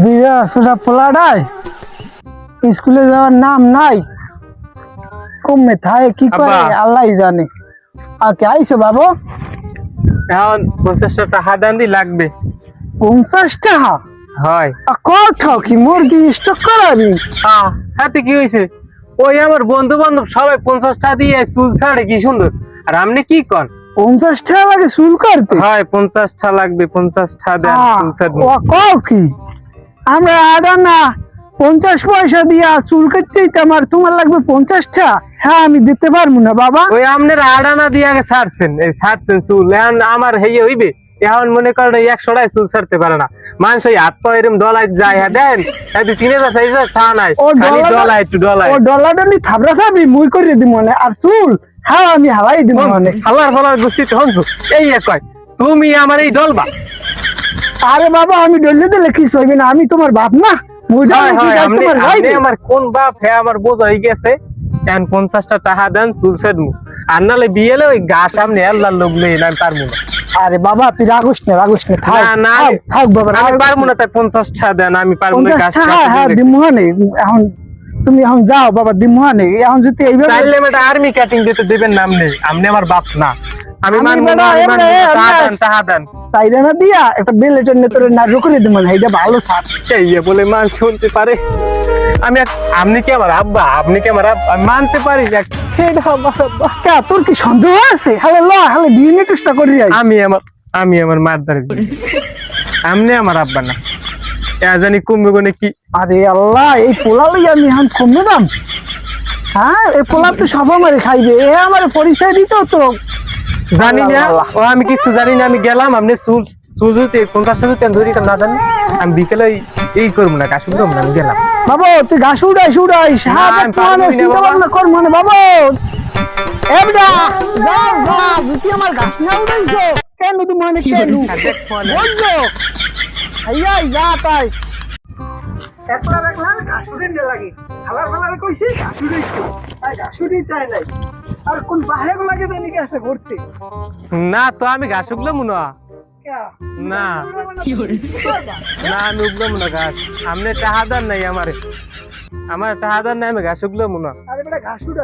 বিয়া সেটা পোলাডায় স্কুলে যাওয়ার নাম নাই, কমে থাকে কি করে আল্লাহই জানে। আর কে আইছো বাবু? এখন 50 টাকা দান দি লাগবে। 50 টাকা? হয়। কত কি মুরগি স্টক করাবি? হাতে কি হয়েছে? ওই আমার বন্ধু বান্ধব সবাই 50 টাকা দিয়ে চুল ছাড়ে, কি সুন্দর। আর আপনি কি কর? 50 টাকা লাগে চুল কাটতে? হয় 50 টাকা লাগবে, 50 টাকা দেন চুল ছাড়বো। ও কও কি? আমরা আদা না 50 পয়সা দিয়া চুল কাটতেই আমার, তোমার লাগবে 50 টাকা? হ্যাঁ আমি দিতে পারবো না বাবা। ওই আপনার আড়ানা দিয়ে আগে ছাড়ছেন, এই ছাড়ছেন চুল, এখন আমার হেয়ে হইবে। এখন মনে করেন 100 টাকায় চুল ছাড়তে পারে না মানুষ, ওই হাত পা এরম ডলাই যায়। হ্যাঁ দেন 3000 চাইছে তা নাই, খালি ডলাই একটু ডলাই। ও ডলা ডলি থাবরা থাবি মুই করে দিব মানে, আর চুল হ্যাঁ আমি হালাই দিব মানে। হালার ফালার গোষ্ঠী তো হনছো এই কয় তুমি আমার এই ডলবা? আরে বাবা আমি ডললে দিলে কি হইবে না, আমি তোমার বাপ না? মুই ডলে কি যাই তোমার ভাই? আমার কোন বাপ? হ্যাঁ আমার বোঝা হয়ে গেছে। এখন 50 টাকা দেন চুল ছাড়বো, আর নালে বিয়েলে ওই গা সামনে আল্লাহর লোক নেই, আমি পারবো না। আরে বাবা তুই রাগুস না থাক না থাক বাবা, আমি পারবো না। তাই 50 টাকা দেন, আমি পারবো না। হ্যাঁ দিমুহানে এখন, তুমি এখন যাও বাবা দিমুহানে। এখন যদি এইভাবে চাইলে একটা আর্মি কাটিং দিতে দেবেন না, আপনি আমার বাপ না। আমি মানবো না, টাকা দেন। চাইলে না দিয়া একটা বেলেটের নেতরে না রুকরে দিব না, এইটা ভালো সার। এই বলে মান শুনতে পারে? আপনি কি আমার আব্বা? আপনি কি আমার আব্বা? আমি মানতে পারি যে তোর কি সন্দেহ আছে? হ্যালো ল হ্যালো ডিএনএ টেস্টটা করি যাই। আমি আমার মার দ্বারা আপনি আমার আব্বা না, জানি কমবে কোনে কি। আরে আল্লাহ, এই পোলা লই আমি এখন কমবে দাম? হ্যাঁ এই পোলা তো সব আমারে খাইবে, এ আমার পরিচয় দিত তো জানি না। ও আমি কিছু জানি না, আমি গেলাম। আপনি চুল চুল যদি 50 টাকা ধরি না জানি, আমি বিকেলে এই করবো না, কাজ করবো না, আমি গেলাম। বাবা তুই ঘাস উড়াইস চিন্তা ভাবনা কর মানে বাবা। এবড়া যাও যাও, তুই আমার ঘাস না উড়াইছো কেন? তুই মানে কেন বলছো আইয়া যা তাই একলা দেখলাম ঘাস উড়াইতে লাগে, খালার খালার কইছি ঘাস উড়াইছো, তাই ঘাস উড়াইতে নাই। আর কোন বাহে লাগে জানি কাছে ঘুরতে না তো, আমি ঘাস উগলাম না। না না আমি উগলাম না ঘাস। আপনি টাকা দেন নাই আমারে, আমার টাকা দেন নাই, আমি ঘাস উগলাম না। আরে বেটা ঘাস উড়া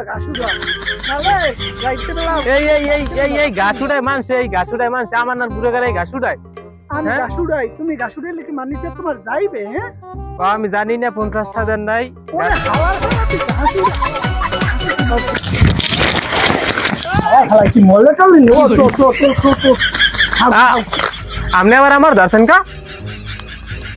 নালে যাইতে বললাম। এই ঘাস উড়ায় মানুষ, এই ঘাস উড়ায় মানুষ, আমার না বুড়ো গাড়ি ঘাস উড়ায়। আমি ঘাস উড়াই, তুমি ঘাস উড়াইলে কি মানিতে তোমার যাইবে? হ্যাঁ আমি জানি না 50 টাকা দেন নাই। ওরে হালার খালা তুই ঘাস কি মলে চলি নো তো আপনি আবার আমার দর্শন কা